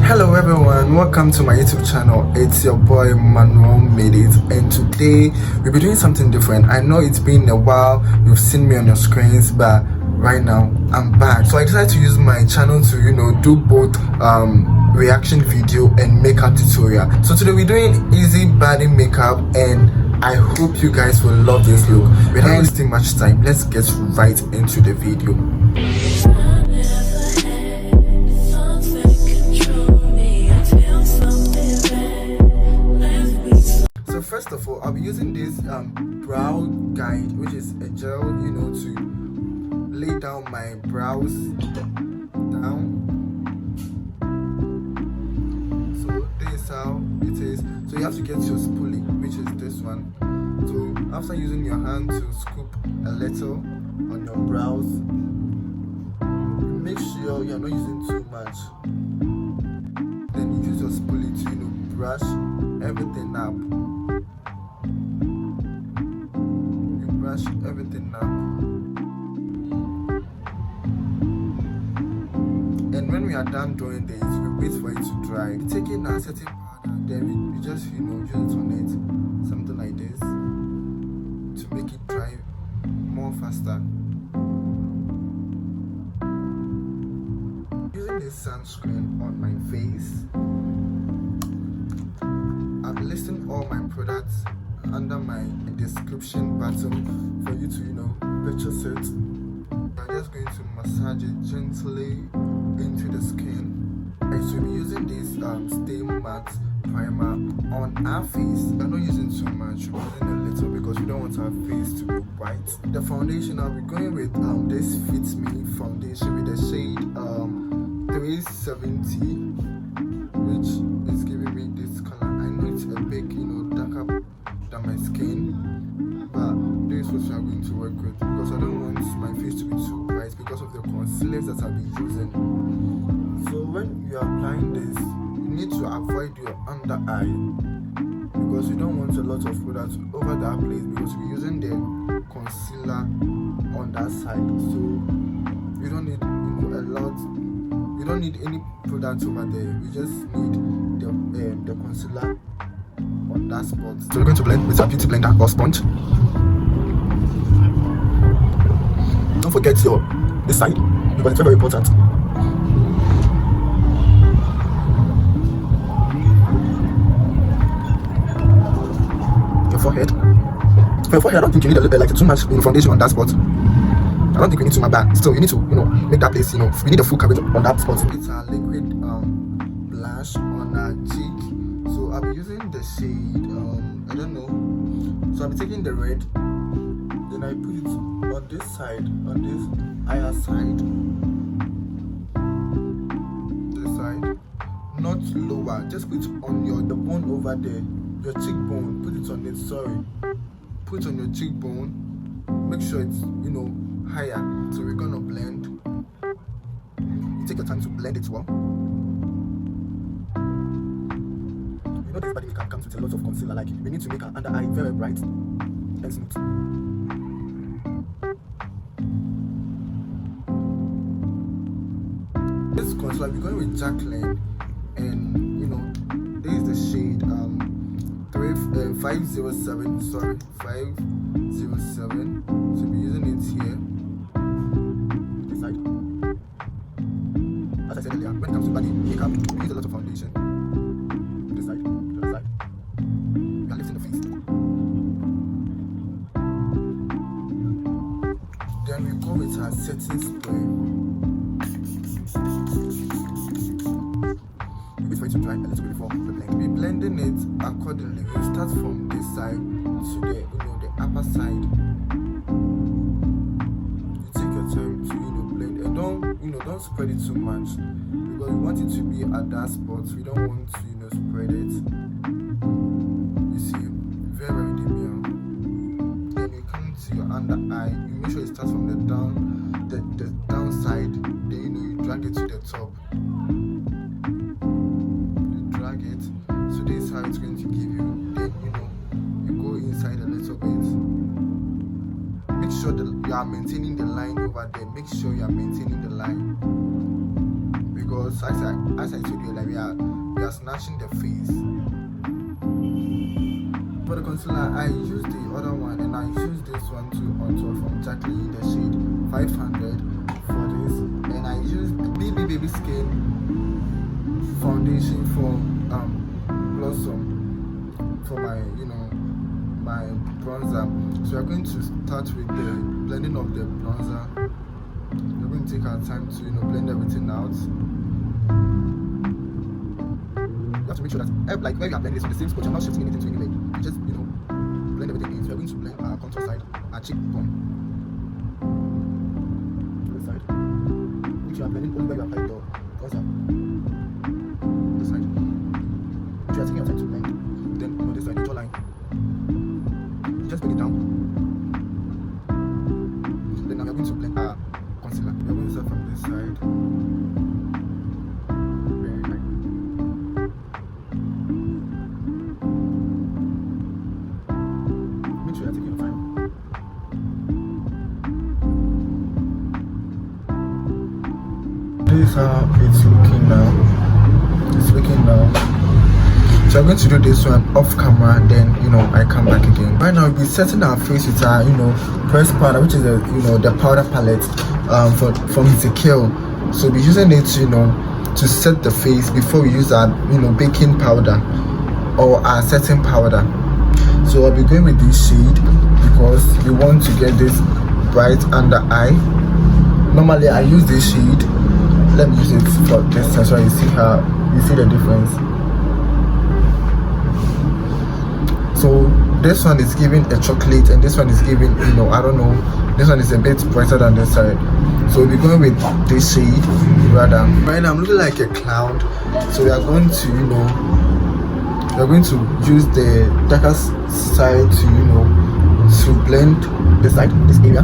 Hello everyone, welcome to my YouTube channel. It's your boy Mannuelmadeit, and today we'll be doing something different. I know it's been a while, you've seen me on your screens, but right now I'm back. So I decided to use my channel to do both reaction video and makeup tutorial. So today we're doing easy body makeup, and I hope you guys will love this look. Without wasting much time, let's get right into the video. So first of all, I'll be using this brow guide, which is a gel, to lay down my brows down. So this is how it is. So you have to get your spoolie, which is this one. So after using your hand to scoop a little on your brows, make sure you're not using too much. Then you use your spoolie to brush everything up. Brush everything up. And when we are done doing this, we wait for it to dry. Taking a certain powder, then we just use it on it, something like this, to make it dry more faster. Using this sunscreen on my face, I'm listing all my products under my description button for you to purchase it. I'm just going to massage it gently into the skin. I should be using this Stay Matte primer on our face. I'm not using too much, we're using a little because we don't want our face to be white. The foundation, I'll be going with this Fit Me foundation with the shade 370, which is giving me this color. I know it's a bit darker than my skin, but this is what we are going to work with because I don't want my face to be too bright because of the concealers that I'll be using. So when you are applying this, you need to avoid your under eye because you don't want a lot of product over that place because we're using the concealer on that side. So you don't need a lot. You don't need any product over there. You just need the concealer on that spot. So we're going to blend with our beauty blender or sponge. Don't forget this side because it's very important. Your forehead. For your forehead, I don't think you need like too much foundation on that spot. I don't think we need too much back. So you need to make that place. We need a full coverage on that spot. It's a liquid blush on our cheek. So I'll be using the shade I don't know. So I'll be taking the red, then I put it on this side, on this higher side, this side, not lower. Just put it on the bone over there, your cheekbone. Put it on it. Put it on your cheekbone. Make sure it's higher. So we're gonna blend. You take your time to blend it well. This body makeup comes with a lot of concealer. Like we need to make our under eye very bright and smooth. This concealer we're going with Jacqueline, and this is the shade 507. Sorry, 507. So we're using it here. This side. As I said earlier, when it comes to body makeup, we use a lot of foundation. This side. We are lifting the face. Then we go with our setting spray. We wait for it to dry a little bit before we blend. We're blending it accordingly. We start from this side to the upper side. You take your time to blend, and don't spread it too much because we want it to be at that spot. We don't want to spread it. You see, very very demure. Then you come to your under eye. You make sure it starts from the downside. Then you drag it to the top. You drag it. So this is how it's going to give you. Then you go inside a little bit. Make sure that you are maintaining the line over there. Make sure you are maintaining the line. We're because as I told you, like we are snatching the face. For the concealer, I used the other one and I used this one too on top from Jacqueline, the shade 500 for this, and I used BB Baby Skin foundation from Blossom for my my bronzer. So we're going to start with the blending of the bronzer. We're going to take our time to blend everything out. You have to make sure that like when we are blending this on the same spot, you're not shifting anything to anyway. You just blend everything in. So we're going to blend our contour side, our cheekbone. This side. Make sure you're blending only where you apply the bronzer. This side. Make sure you're taking your time to blend. Then this side, the jawline. Just bring it down. Then now we're going to blend our concealer. We're going to start from this side. Very light. Make sure you're taking your time. This is how it's looking now. It's looking now. So I'm going to do this one off camera, then I come back again. Right now we'll be setting our face with our pressed powder, which is the powder palette from Ezekiel. So we'll be using it to set the face before we use our baking powder or our setting powder. So I'll be going with this shade because we want to get this bright under eye. Normally I use this shade. Let me use it for this so you see the difference. So this one is giving a chocolate and this one is giving I don't know, this one is a bit brighter than this side. So we'll be going with this shade rather. Right now I'm looking like a cloud, so we are going to use the darker side to blend this side, this area,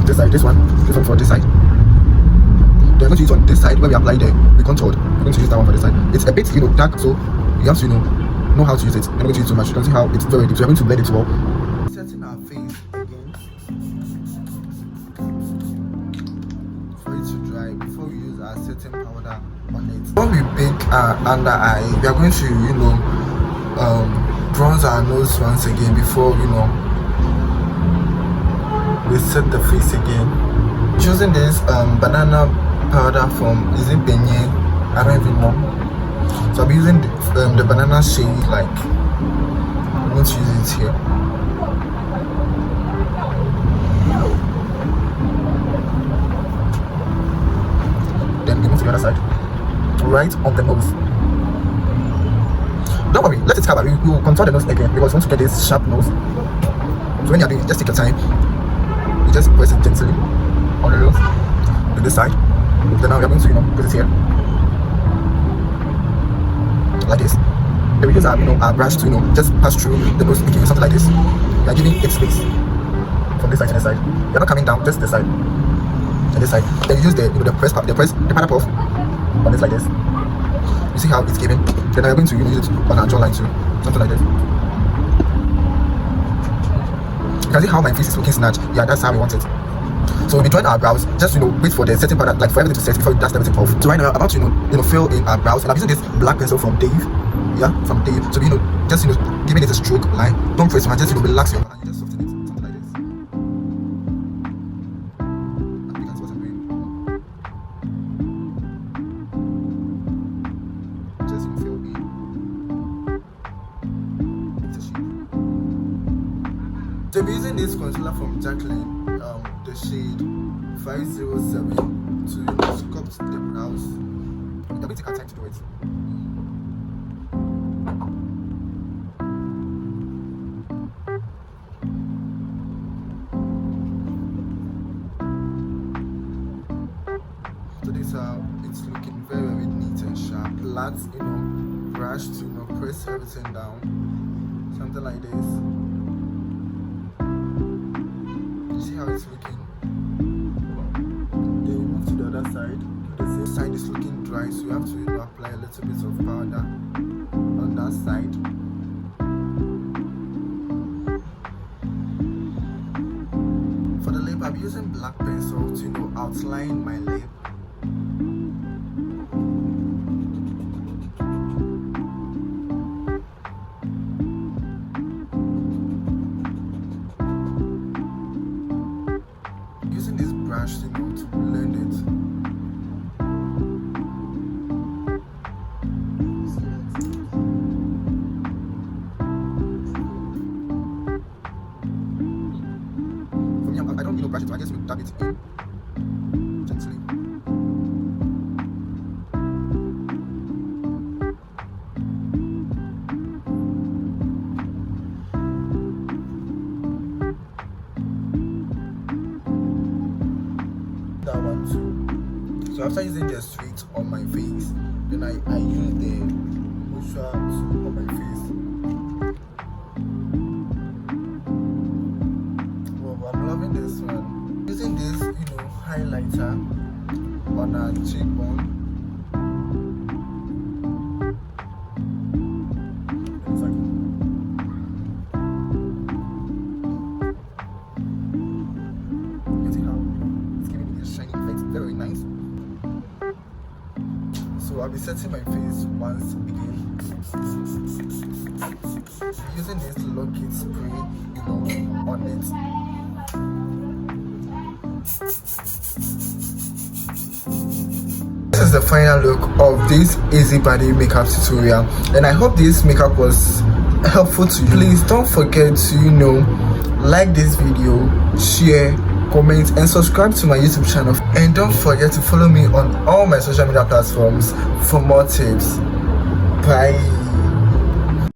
this side, this one for this side. Then we're going to use on this side where we apply the contoured. We're going to use that one for this side. It's a bit dark, so you have to know how to use it. I'm not going to use too much. You can see how it's very deep, so we're going to blend it well. Setting our face again for it to dry before we use our setting powder on it. When we bake our under eye, we are going to bronze our nose once again before we set the face again. Choosing this banana powder from, is it beignet? I don't even know. So I'll be using the banana shade, like I'm going to use it here. Then we move to the other side, right on the nose. Don't worry, let it cover. We will contour the nose again because we want to get this sharp nose. So when you're doing it, just take your time. You just press it gently on the nose, to this side. Then now we're going to put it here. Like this. Then we use our brush to just pass through the nose, making something like this. We are giving it space from this side to this side. You're not coming down, just this side and this side. Then you use the powder puff on this like this. You see how it's giving. Then I'm going to use it on our jawline too, something like this. You can see how my face is looking snatched. Yeah, that's how we want it. So we'll be drawing our brows, just wait for the setting powder, like for everything to set before we dust everything off. So right now I'm about to fill in our brows, and I'm using this black pencil from Dave. Yeah, from Dave. So just giving it a stroke line. Don't press one, just relax your hand and you just soften it, something like this. And you can see what I'm doing. Just fill in. It's a shape. So I'm using this concealer from Jacqueline. The shade 507 to sculpt the brows. We're going to take our time to do it. So this is how it's looking, very very neat and sharp. Flat, brush to press everything down. Something like this. See how it's looking. Then we move to the other side. The same side is looking dry, so you have to apply a little bit of powder on that side. For the lip, I'm using black pencil to outline my lip. dab it in gently. That one too. So after using the sweet on my face, then I use the moisture too on my face. Well, I'm loving this one. Using this, highlighter on our cheekbone. Very nice. So I'll be setting my face once again using this lock it spray, on it. This is the final look of this easy Baddie makeup tutorial, and I hope this makeup was helpful to you. Please don't forget to like this video, share, comment, and subscribe to my YouTube channel, and don't forget to follow me on all my social media platforms for more tips. Bye.